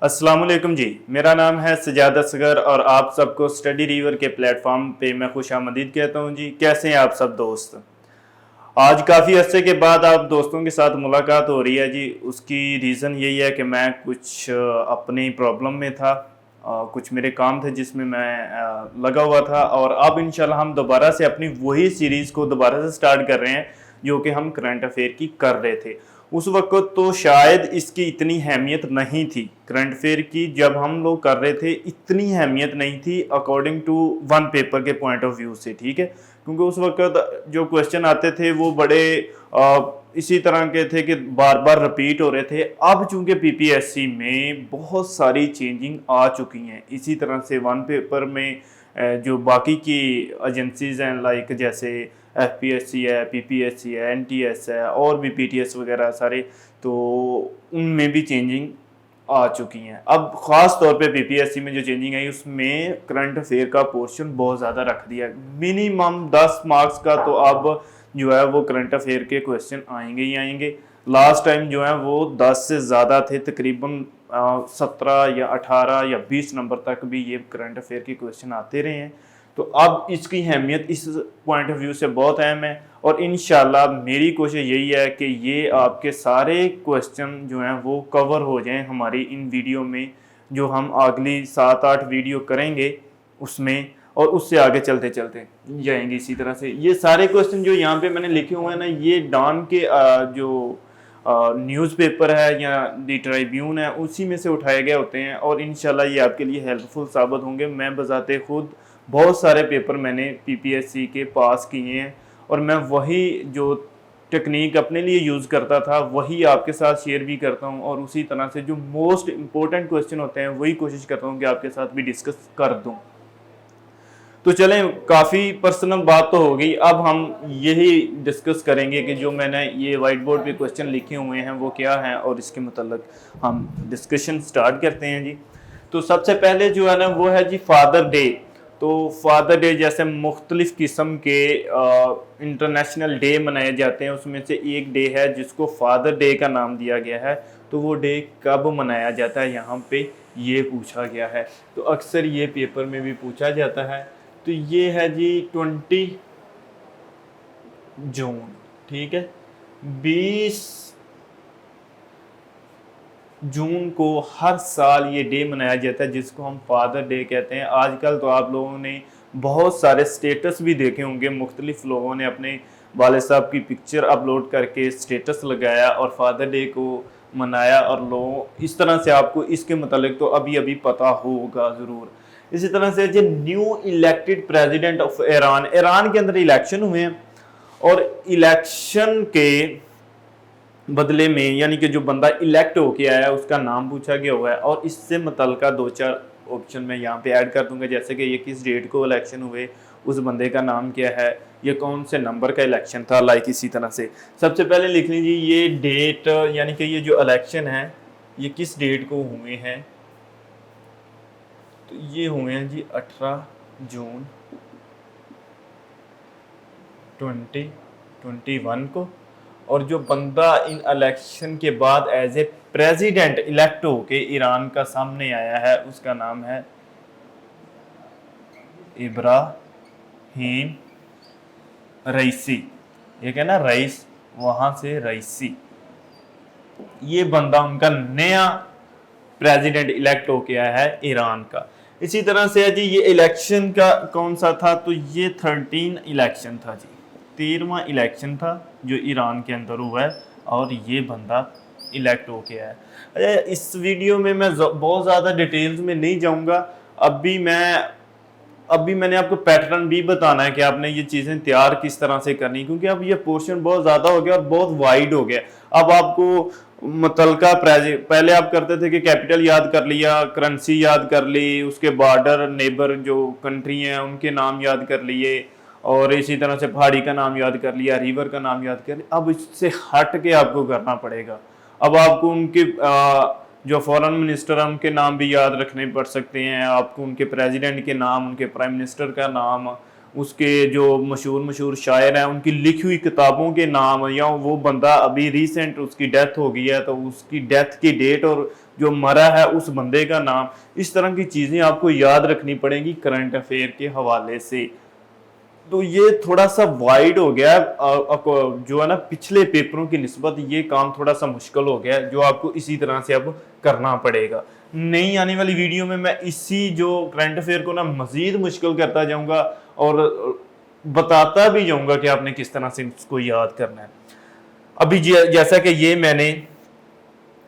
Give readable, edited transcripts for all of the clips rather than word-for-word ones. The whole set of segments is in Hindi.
अस्सलाम वालेकुम जी। मेरा नाम है सजाद असगर और आप सबको स्टडी रिवर के प्लेटफॉर्म पे मैं खुशामदीद कहता हूँ जी। कैसे हैं आप सब दोस्त? आज काफ़ी अरसे के बाद आप दोस्तों के साथ मुलाकात हो रही है जी। उसकी रीज़न यही है कि मैं कुछ अपनी प्रॉब्लम में था। कुछ मेरे काम थे जिसमें मैं लगा हुआ था और अब इंशाल्लाह हम दोबारा से अपनी वही सीरीज़ को दोबारा से स्टार्ट कर रहे हैं जो कि हम करंट अफेयर की कर रहे थे। उस वक्त तो शायद इसकी इतनी अहमियत नहीं थी, करंट अफेयर की जब हम लोग कर रहे थे इतनी अहमियत नहीं थी अकॉर्डिंग टू वन पेपर के पॉइंट ऑफ व्यू से, ठीक है। क्योंकि उस वक्त जो क्वेश्चन आते थे वो बड़े इसी तरह के थे कि बार बार रिपीट हो रहे थे। अब चूंकि पीपीएससी में बहुत सारी चेंजिंग आ चुकी हैं, इसी तरह से वन पेपर में जो बाकी की एजेंसीज हैं लाइक जैसे एफपीएससी है, पीपीएससी है, एनटीएस है और भी पीटीएस वगैरह सारे, तो उनमें भी चेंजिंग आ चुकी हैं। अब ख़ास तौर पे पीपीएससी में जो चेंजिंग आई उसमें करंट अफेयर का पोर्शन बहुत ज़्यादा रख दिया है। मिनिमम 10 मार्क्स का तो अब जो है वो करंट अफेयर के क्वेश्चन आएंगे ही आएंगे। लास्ट टाइम जो है वो 10 से ज़्यादा थे, तकरीबन 17 या 18 या 20 नंबर तक भी ये करंट अफेयर के क्वेश्चन आते रहे हैं। तो अब इसकी अहमियत इस पॉइंट ऑफ व्यू से बहुत अहम है और इंशाल्लाह मेरी कोशिश यही है कि ये आपके सारे क्वेश्चन जो हैं वो कवर हो जाएं हमारी इन वीडियो में, जो हम अगली 7-8 वीडियो करेंगे उसमें, और उससे आगे चलते चलते जाएंगे। इसी तरह से ये सारे क्वेश्चन जो यहाँ पे मैंने लिखे हुए हैं ना, ये डॉन के जो न्यूज़पेपर है या दी ट्रिब्यून है उसी में से उठाए गए होते हैं और इंशाल्लाह ये आपके लिए हेल्पफुल साबित होंगे। मैं बजाते खुद बहुत सारे पेपर मैंने पीपीएससी के पास किए हैं और मैं वही जो टेक्निक अपने लिए यूज़ करता था वही आपके साथ शेयर भी करता हूं और उसी तरह से जो मोस्ट इम्पोर्टेंट क्वेश्चन होते हैं वही कोशिश करता हूं कि आपके साथ भी डिस्कस कर दूं। तो चलें, काफ़ी पर्सनल बात तो हो गई, अब हम यही डिस्कस करेंगे कि जो मैंने ये वाइट बोर्ड पे क्वेश्चन लिखे हुए हैं वो क्या हैं और इसके मतलब हम डिस्कशन स्टार्ट करते हैं जी। तो सबसे पहले जो है ना वो है जी फादर डे। तो फादर डे जैसे मुख्तलिफ किस्म के इंटरनेशनल डे मनाए जाते हैं, उसमें से एक डे है जिसको फादर डे का नाम दिया गया है। तो वो डे कब मनाया जाता है यहाँ पे ये पूछा गया है, तो अक्सर ये पेपर में भी पूछा जाता है। तो ये है जी 20 जून, ठीक है। 20 जून को हर साल ये डे मनाया जाता है जिसको हम फादर डे कहते हैं। आजकल तो आप लोगों ने बहुत सारे स्टेटस भी देखे होंगे, मुख्तलिफ लोगों ने अपने वाले साहब की पिक्चर अपलोड करके स्टेटस लगाया और फादर डे को मनाया, और लोग इस तरह से आपको इसके मतलब तो अभी अभी पता होगा ज़रूर। इसी तरह से जो new elected president of Iran, Iran के अंदर इलेक्शन हुए हैं और इलेक्शन के बदले में यानी कि जो बंदा इलेक्ट होके आया है उसका नाम पूछा गया हुआ है और इससे मुतल्लिका 2-4 ऑप्शन मैं यहाँ पे ऐड कर दूंगा, जैसे कि ये किस डेट को इलेक्शन हुए, उस बंदे का नाम क्या है, ये कौन से नंबर का इलेक्शन था, लाइक इसी तरह से। सबसे पहले लिख लीजिए ये डेट, यानी कि ये जो इलेक्शन है ये किस डेट को हुए हैं। तो ये हुए हैं जी 18 जून 2021 को, और जो बंदा इन इलेक्शन के बाद एज ए प्रेसिडेंट इलेक्ट होके ईरान का सामने आया है उसका नाम है इब्राहिम रईसी। ये क्या ना, रईस वहां से रईसी, ये बंदा उनका नया प्रेसिडेंट इलेक्ट होके आया है ईरान का। इसी तरह से है जी ये इलेक्शन का कौन सा था, तो ये 13 इलेक्शन था जी, 13वां इलेक्शन था जो ईरान के अंदर हुआ है और ये बंदा इलेक्ट होके आया है। इस वीडियो में मैं बहुत ज़्यादा डिटेल्स में नहीं जाऊंगा। अभी मैंने आपको पैटर्न भी बताना है कि आपने ये चीज़ें तैयार किस तरह से करनी, क्योंकि अब ये पोर्शन बहुत ज़्यादा हो गया और बहुत वाइड हो गया। अब आपको मुतलका पहले आप करते थे कि कैपिटल याद कर लिया, करेंसी याद कर ली, उसके बॉर्डर नेबर जो कंट्री हैं उनके नाम याद कर लिए और इसी तरह से पहाड़ी का नाम याद कर लिया, रिवर का नाम याद कर लिया। अब इससे हट के आपको करना पड़ेगा। अब आपको उनके जो फॉरेन मिनिस्टर हैं उनके नाम भी याद रखने पड़ सकते हैं, आपको उनके प्रेसिडेंट के नाम, उनके प्राइम मिनिस्टर का नाम, उसके जो मशहूर शायर हैं उनकी लिखी हुई किताबों के नाम, या वो बंदा अभी रिसेंट उसकी डेथ हो गई है तो उसकी डेथ की डेट और जो मरा है उस बंदे का नाम। इस तरह की चीज़ें आपको याद रखनी पड़ेंगी करंट अफेयर के हवाले से। तो ये थोड़ा सा वाइड हो गया जो है ना, पिछले पेपरों की निस्बत ये काम थोड़ा सा मुश्किल हो गया है, जो आपको इसी तरह से अब करना पड़ेगा। नई आने वाली वीडियो में मैं इसी जो करंट अफेयर को ना मजीद मुश्किल करता जाऊंगा और बताता भी जाऊंगा कि आपने किस तरह से इसको याद करना है। अभी जैसा कि ये मैंने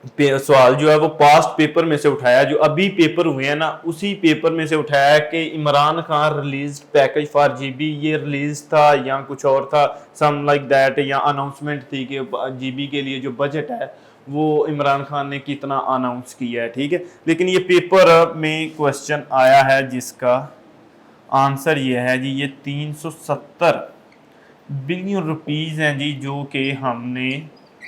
सवाल जो है वो पास्ट पेपर में से उठाया, जो अभी पेपर हुए हैं ना उसी पेपर में से उठाया कि Imran Khan release package for GB, ये रिलीज था या कुछ और था, सम लाइक दैट, या अनाउंसमेंट थी कि जीबी के लिए जो बजट है वो इमरान खान ने कितना अनाउंस किया है, ठीक है। लेकिन ये पेपर में क्वेश्चन आया है जिसका आंसर ये है जी, ये 370 बिलियन रुपीज़ हैं जी, जो कि हमने,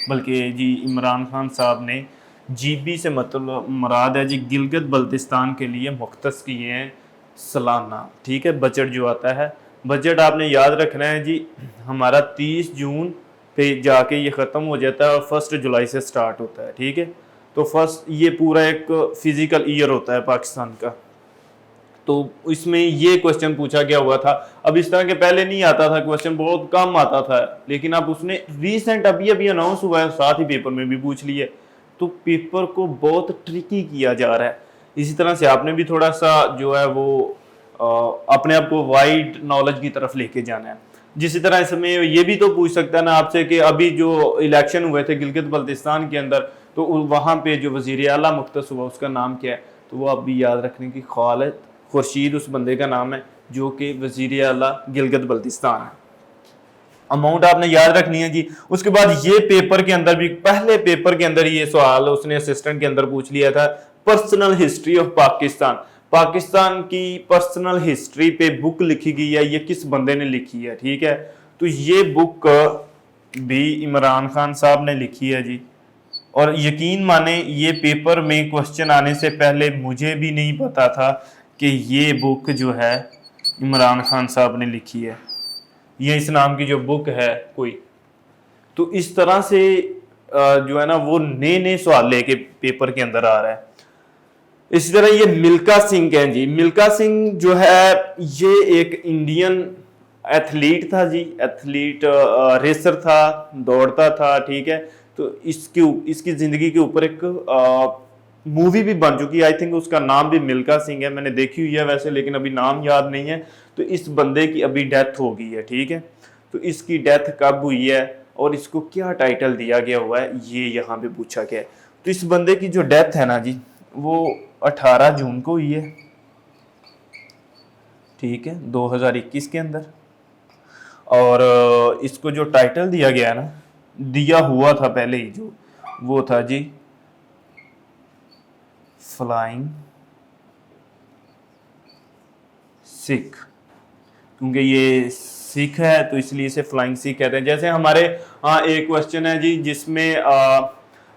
बल्कि जी इमरान खान साहब ने जीबी से मतलब मुराद है जी गिलगित बल्तिस्तान के लिए मुख्तस किए हैं सालाना, ठीक है। बजट जो आता है, बजट आपने याद रखना है जी, हमारा 30 जून पे जाके ये ख़त्म हो जाता है और 1 जुलाई से स्टार्ट होता है, ठीक है। तो फर्स्ट ये पूरा एक फिज़िकल ईयर होता है पाकिस्तान का। तो इसमें ये क्वेश्चन पूछा गया हुआ था। अब इस तरह के पहले नहीं आता था क्वेश्चन, बहुत कम आता था, लेकिन अब उसने रिसेंट अभी अभी अनाउंस हुआ है, साथ ही पेपर में भी पूछ लिया। तो पेपर को बहुत ट्रिकी किया जा रहा है। इसी तरह से आपने भी थोड़ा सा जो है वो अपने आप को वाइड नॉलेज की तरफ लेके जाना है। जिस तरह इसमें ये भी तो पूछ सकता है ना आपसे कि अभी जो इलेक्शन हुए थे गिलगित बल्तिस्तान के अंदर, तो वहाँ पे जो वज़ीर आला मुख्तस हुआ उसका नाम क्या है, तो वो आप भी याद रखने की, खालिद खुर्शीद उस बंदे का नाम है जो कि वज़ीर आला गिलगित बल्तिस्तान है। अमाउंट आपने याद रखनी है जी। उसके बाद ये पेपर के अंदर भी, पहले पेपर के अंदर ये सवाल उसने असिस्टेंट के अंदर पूछ लिया था, personal history of Pakistan, Pakistan की पर्सनल हिस्ट्री पे बुक लिखी गई है, ये किस बंदे ने लिखी है, ठीक है। तो ये बुक भी इमरान खान साहब ने लिखी है जी। और यकीन माने ये पेपर में क्वेश्चन आने से पहले मुझे भी नहीं पता था कि ये बुक जो है इमरान खान साहब ने लिखी है, ये इस नाम की जो बुक है कोई। तो इस तरह से जो है ना वो नए नए सवाल लेके पेपर के अंदर आ रहा है। इसी तरह ये मिल्खा सिंह है जी। मिल्खा सिंह जो है ये एक इंडियन एथलीट था जी, एथलीट रेसर था, दौड़ता था, ठीक है। तो इसकी ज़िंदगी के ऊपर एक मूवी भी बन चुकी है, आई थिंक उसका नाम भी मिल्खा सिंह है, मैंने देखी हुई है वैसे, लेकिन अभी नाम याद नहीं है। तो इस बंदे की अभी डेथ हो गई है, ठीक है। तो इसकी डेथ कब हुई है और इसको क्या टाइटल दिया गया हुआ है ये यहाँ पे पूछा गया है। तो इस बंदे की जो डेथ है ना जी वो 18 जून को हुई है, ठीक है, 2021 के अंदर। और इसको जो टाइटल दिया गया है ना, दिया हुआ था पहले ही, जो वो था जी फ्लाइंग सिख, क्योंकि ये सिख है तो इसलिए इसे फ्लाइंग सिख कहते हैं। जैसे हमारे एक क्वेश्चन है जी जिसमें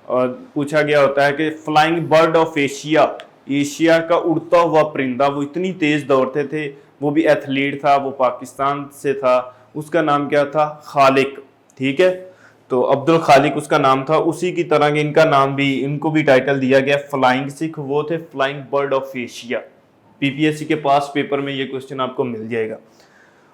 पूछा गया होता है कि flying bird of Asia, Asia का उड़ता हुआ परिंदा, वो इतनी तेज दौड़ते थे, वो भी एथलीट था, वो पाकिस्तान से था, उसका नाम क्या था, खालिक, ठीक है। तो अब्दुल खालिक उसका नाम था, उसी की तरह के इनका नाम भी, इनको भी टाइटल दिया गया फ्लाइंग सिख, वो थे flying bird of Asia. PPSC के पास पेपर में ये क्वेश्चन आपको मिल जाएगा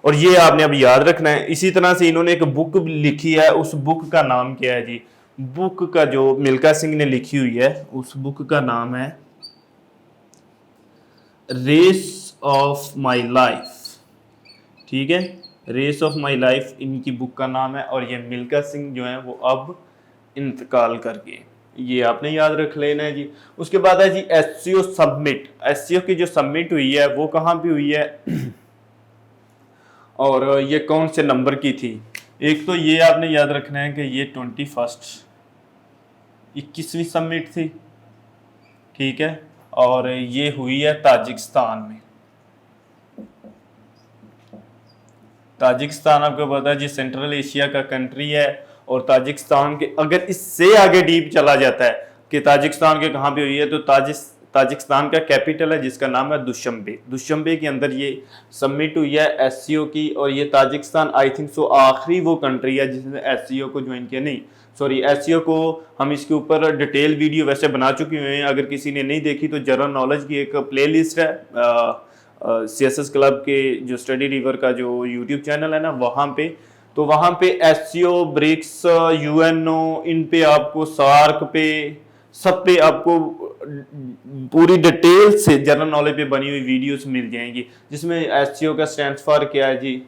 और ये आपने अब याद रखना है। इसी तरह से इन्होंने एक बुक लिखी है, उस बुक का नाम क्या है जी, बुक का जो मिल्खा सिंह ने लिखी हुई है उस बुक का नाम है रेस ऑफ माई लाइफ, ठीक है, रेस ऑफ माई लाइफ इनकी बुक का नाम है। और ये मिल्खा सिंह जो है वो अब इंतकाल कर गए, ये आपने याद रख लेना है जी। उसके बाद है जी एससीओ सबमिट, एससीओ की जो सबमिट हुई है वो कहाँ पे हुई है और ये कौन से नंबर की थी। एक तो ये आपने याद रखना है कि ये 21वीं सबमिट थी, ठीक है, और ये हुई है ताजिकिस्तान में। ताजिकिस्तान आपको पता है जी सेंट्रल एशिया का कंट्री है, और ताजिकिस्तान के अगर इससे आगे डीप चला जाता है कि ताजिकिस्तान के कहाँ पे हुई है, तो ताजिकिस्तान का कैपिटल है जिसका नाम है दुशांबे। दुशांबे के अंदर ये समिट हुई है एससीओ की, और ये ताजिकिस्तान आई थिंक सो आखिरी वो कंट्री है जिसने एससीओ को ज्वाइन किया। नहीं सॉरी, एससीओ को हम इसके ऊपर डिटेल वीडियो वैसे बना चुके हुए हैं, अगर किसी ने नहीं देखी तो जनरल नॉलेज की एक प्लेलिस्ट है सीएसएस क्लब के जो स्टडी रिवर का जो यूट्यूब चैनल है ना, वहाँ पे, तो वहाँ पे एससीओ, ब्रिक्स, यूएनओ, इन पे आपको, सार्क पे, सब पे आपको पूरी डिटेल से जनरल नॉलेज पे बनी हुई वीडियोस मिल जाएंगी, जिसमें एससीओ का स्टैंड फॉर क्या है जी,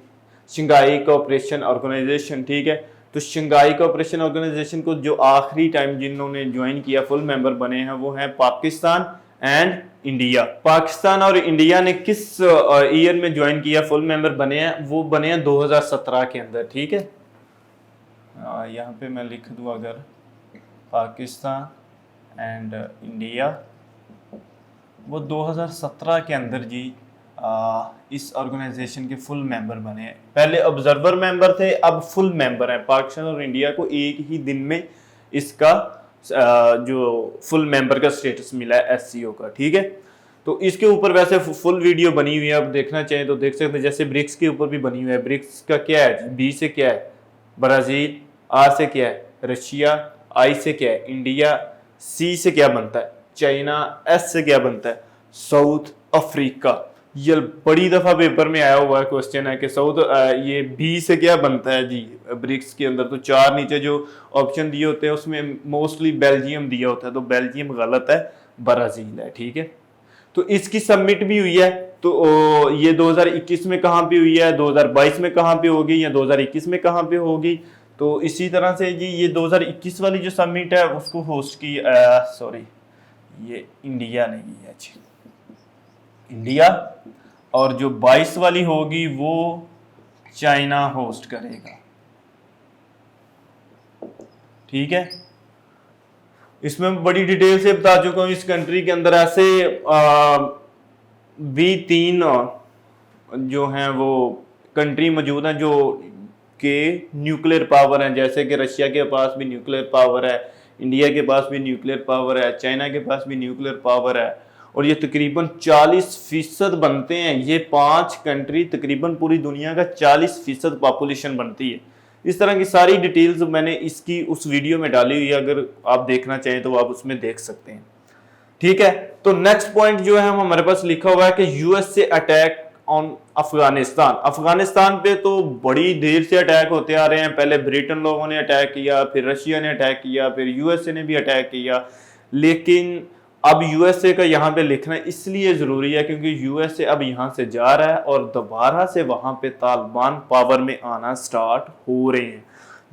शंघाई कोऑपरेशन ऑर्गेनाइजेशन। ठीक है, तो शंघाई कोऑपरेशन ऑर्गेनाइजेशन को जो आखिरी टाइम जिन्होंने ज्वाइन किया, फुल मेंबर बने हैं, वो हैं पाकिस्तान एंड इंडिया। पाकिस्तान और इंडिया ने किस ईयर में ज्वाइन किया, फुल मेंबर बने हैं, वो बने हैं 2017 के अंदर। ठीक है, यहाँ पे मैं लिख दूँ अगर पाकिस्तान एंड इंडिया, वो 2017 के अंदर जी इस ऑर्गेनाइजेशन के फुल मेंबर बने हैं। पहले ऑब्जर्वर मेंबर थे, अब फुल मेंबर हैं। पाकिस्तान और इंडिया को एक ही दिन में इसका जो फुल मेंबर का स्टेटस मिला है एससीओ का। ठीक है, तो इसके ऊपर वैसे फुल वीडियो बनी हुई है, आप देखना चाहें तो देख सकते हैं। जैसे ब्रिक्स के ऊपर भी बनी हुई है। ब्रिक्स का क्या है, बी से क्या है ब्राजील, आर से क्या है रशिया, आई से क्या है इंडिया, सी से क्या बनता है चाइना, एस से क्या बनता है साउथ अफ्रीका। ये बड़ी दफा पेपर में आया हुआ क्वेश्चन है कि साउथ ये बी से क्या बनता है जी ब्रिक्स के अंदर। तो चार नीचे जो ऑप्शन दिए होते हैं उसमें मोस्टली बेल्जियम दिया होता है, तो बेल्जियम गलत है, ब्राजील है। ठीक है, तो इसकी सबमिट भी हुई है। तो ये 2021 में कहाँ पे हुई है, 2022 में कहाँ पे होगी, या 2021 में कहाँ पे होगी। तो इसी तरह से जी ये 2021 वाली जो सबमिट है उसको होस्ट की, सॉरी ये इंडिया नहीं है जी, इंडिया, और जो 22 वाली होगी वो चाइना होस्ट करेगा। ठीक है, इसमें बड़ी डिटेल से बता चुका हूं। इस कंट्री के अंदर ऐसे भी 3 जो हैं वो कंट्री मौजूद हैं जो के न्यूक्लियर पावर हैं, जैसे कि रशिया के पास भी न्यूक्लियर पावर है, इंडिया के पास भी न्यूक्लियर पावर है, चाइना के पास भी न्यूक्लियर पावर है, और ये तकरीबन 40% बनते हैं। ये 5 कंट्री तकरीबन पूरी दुनिया का 40% पॉपुलेशन बनती है। इस तरह की सारी डिटेल्स मैंने इसकी उस वीडियो में डाली हुई है, अगर आप देखना चाहें तो आप उसमें देख सकते हैं। ठीक है, तो नेक्स्ट पॉइंट जो है हमारे पास लिखा हुआ है कि USA attack on Afghanistan. Afghanistan पे तो बड़ी देर से अटैक होते आ रहे हैं। पहले ब्रिटेन लोगों ने अटैक किया, फिर रशिया ने अटैक किया, फिर यूएसए ने भी अटैक किया, लेकिन अब यूएसए का यहाँ पे लिखना इसलिए ज़रूरी है क्योंकि यूएसए अब यहाँ से जा रहा है और दोबारा से वहाँ पे तालिबान पावर में आना स्टार्ट हो रहे हैं,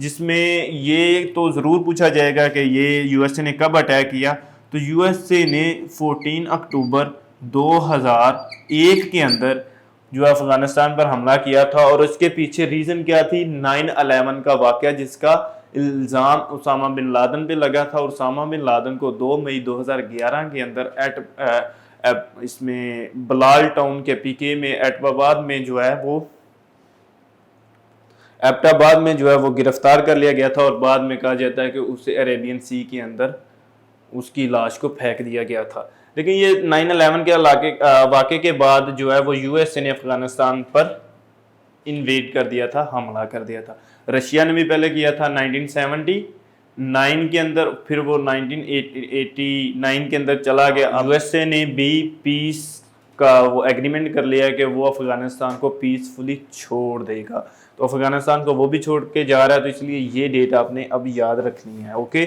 जिसमें ये तो ज़रूर पूछा जाएगा कि ये यूएसए ने कब अटैक किया। तो यूएसए ने 14 अक्टूबर 2001 के अंदर जो अफगानिस्तान पर हमला किया था, और उसके पीछे रीज़न क्या थी, 9/11 का वाक़या, जिसका इल्ज़ाम उसामा बिन लादेन पे लगा था। और उसामा बिन लादेन को 2 मई 2011 के अंदर इसमें बलाल टाउन के पीके में एबटाबाद में जो है वो गिरफ्तार कर लिया गया था, और बाद में कहा जाता है कि उसे अरेबियन सी के अंदर उसकी लाश को फेंक दिया गया था। लेकिन ये 9/11 के वाक़े के बाद जो है वो यूएसए ने अफगानिस्तान पर इन्वेड कर दिया था, हमला कर दिया था। रशिया ने भी पहले किया था 1979 के अंदर, फिर वो 1989 के अंदर चला गया। यूएसए ने भी पीस का वो एग्रीमेंट कर लिया कि वो अफगानिस्तान को पीसफुली छोड़ देगा। तो अफगानिस्तान को वो भी छोड़ के जा रहा है, तो इसलिए ये डेट आपने अब याद रखनी है। ओके,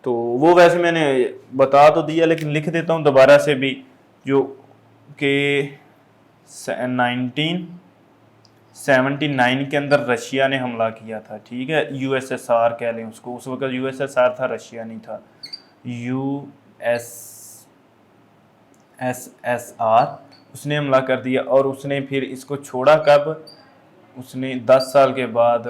तो वो वैसे मैंने बता तो दिया, लेकिन लिख देता हूँ दोबारा से भी, जो कि 1979 के अंदर रशिया ने हमला किया था। ठीक है, यूएसएसआर कह लें उसको, उस वक्त यूएसएसआर था, रशिया नहीं था, यूएसएसआर। उसने हमला कर दिया और उसने फिर इसको छोड़ा कब, उसने 10 साल के बाद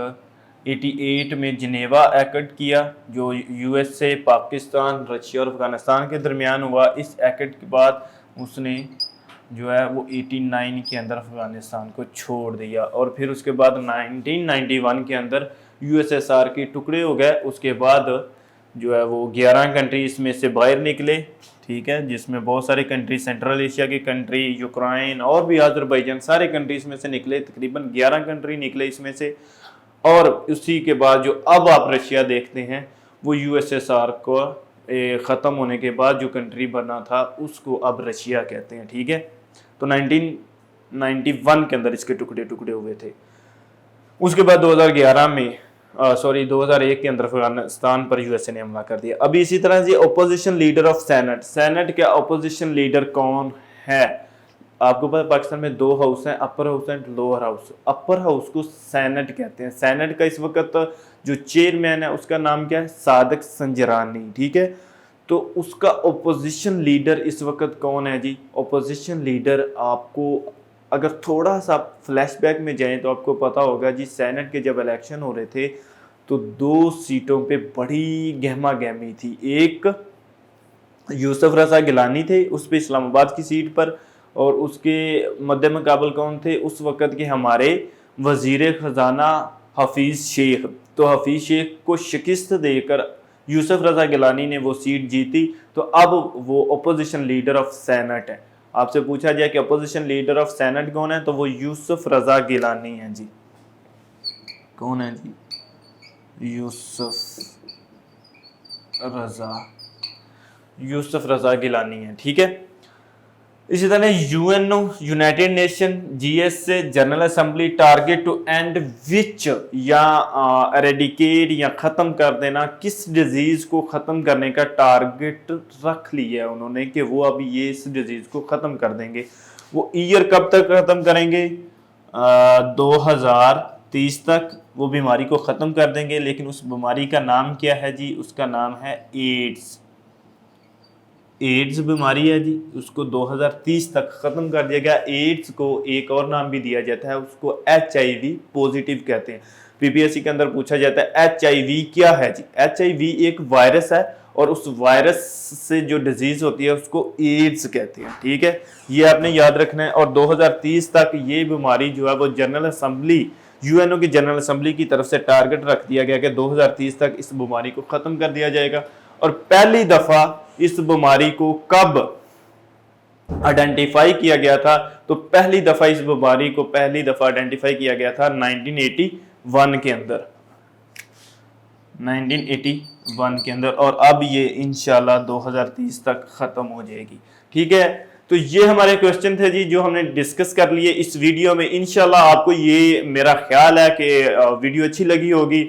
88 में जिनेवा एक्ट किया, जो यूएसए, पाकिस्तान, रशिया और अफगानिस्तान के दरमियान हुआ। इस एक्ट के बाद उसने जो है वो 89 के अंदर अफगानिस्तान को छोड़ दिया, और फिर उसके बाद 1991 के अंदर यूएसएसआर के टुकड़े हो गए। उसके बाद जो है वो 11 कंट्री इसमें से बाहर निकले, ठीक है, जिसमें बहुत सारे कंट्री, सेंट्रल एशिया की कंट्री, यूक्रेन और भी अजरबैजान, सारे कंट्री इसमें से निकले, तकरीबन 11 कंट्री निकले इसमें से। और उसी के बाद जो अब आप रशिया देखते हैं वो यूएसएसआर को ख़त्म होने के बाद जो कंट्री बना था उसको अब रशिया कहते हैं, ठीक है। तो 1991 के अंदर इसके टुकड़े टुकड़े हुए थे। उसके बाद 2011 में 2001 के अंदर अफगानिस्तान पर यूएसए ने हमला कर दिया। अभी इसी तरह से opposition leader of senate, senate के ओपोजिशन लीडर कौन है? आपको पता पाकिस्तान में 2 हाउस हैं, upper house and lower house. Upper house को सेनेट कहते हैं। सेनेट का इस वक्त जो चेयरमैन है उसका नाम क्या है? सादक संजरानी, ठीक है। तो उसका ओपोजिशन लीडर इस वक्त कौन है जी? ओपोजिशन लीडर आपको अगर थोड़ा सा फ्लैशबैक में जाएं तो आपको पता होगा जी, सेनेट के जब इलेक्शन हो रहे थे तो 2 सीटों पे बड़ी गहमा गहमी थी। एक यूसुफ रजा गिलानी थे उस पे इस्लामाबाद की सीट पर, और उसके मद्दे मुकाबल कौन थे उस वक़्त के? हमारे वज़ीर ख़जाना हफीज़ शेख। तो हफीज़ शेख को शिकस्त देकर यूसुफ रजा गिलानी ने वो सीट जीती। तो अब वो अपोजिशन लीडर ऑफ सेनेट है। आपसे पूछा जाए कि अपोजिशन लीडर ऑफ सेनेट कौन है, तो वो यूसुफ रजा गिलानी है जी। कौन है जी? यूसुफ रजा गिलानी है, ठीक है। इसी तरह यूएनओ, यूनाइटेड नेशन, जीएस से General Assembly target to end which, या एरेडिकेट या ख़त्म कर देना, किस डिजीज़ को ख़त्म करने का टारगेट रख लिया है उन्होंने कि वो अभी ये इस डिजीज़ को ख़त्म कर देंगे। वो ईयर कब तक ख़त्म करेंगे? 2030 तक वो बीमारी को ख़त्म कर देंगे। लेकिन उस बीमारी का नाम क्या है जी? उसका नाम है एड्स बीमारी है जी। उसको 2030 तक ख़त्म कर दिया गया। एड्स को एक और नाम भी दिया जाता है, उसको HIV पॉजिटिव कहते हैं। पीपीएससी के अंदर पूछा जाता है HIV क्या है जी? HIV एक वायरस है और उस वायरस से जो डिजीज़ होती है उसको एड्स कहते हैं, ठीक है। ये आपने याद रखना है। और 2030 तक ये बीमारी जो है वो जनरल असेंबली, यूएनओ की जनरल असेंबली की तरफ से टारगेट रख दिया गया कि 2030 तक इस बीमारी को ख़त्म कर दिया जाएगा। और पहली दफ़ा इस बीमारी को कब आइडेंटिफाई किया गया था? तो पहली दफ़ा इस बीमारी को आइडेंटिफाई किया गया था 1981 के अंदर, 1981 के अंदर। और अब ये इंशाल्लाह 2030 तक ख़त्म हो जाएगी, ठीक है। तो ये हमारे क्वेश्चन थे जी जो हमने डिस्कस कर लिए इस वीडियो में। इंशाल्लाह आपको ये मेरा ख्याल है कि वीडियो अच्छी लगी होगी।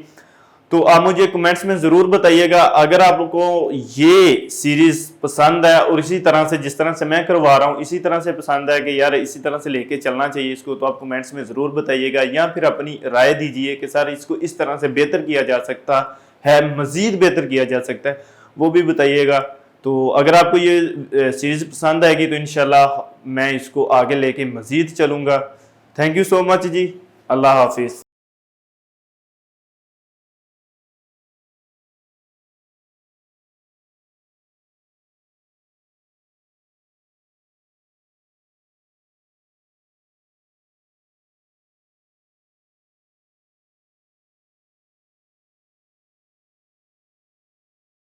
तो आप मुझे कमेंट्स में ज़रूर बताइएगा अगर आपको ये सीरीज़ पसंद है और इसी तरह से जिस तरह से मैं करवा रहा हूँ इसी तरह से पसंद है कि यार इसी तरह से लेके चलना चाहिए इसको, तो आप कमेंट्स में ज़रूर बताइएगा। या फिर अपनी राय दीजिए कि सर इसको इस तरह से बेहतर किया जा सकता है, मज़ीद बेहतर किया जा सकता है, वो भी बताइएगा। तो अगर आपको ये सीरीज़ पसंद आएगी तो इंशाल्लाह मैं इसको आगे लेके मज़ीद चलूँगा। थैंक यू सो मच जी। अल्लाह हाफिज़।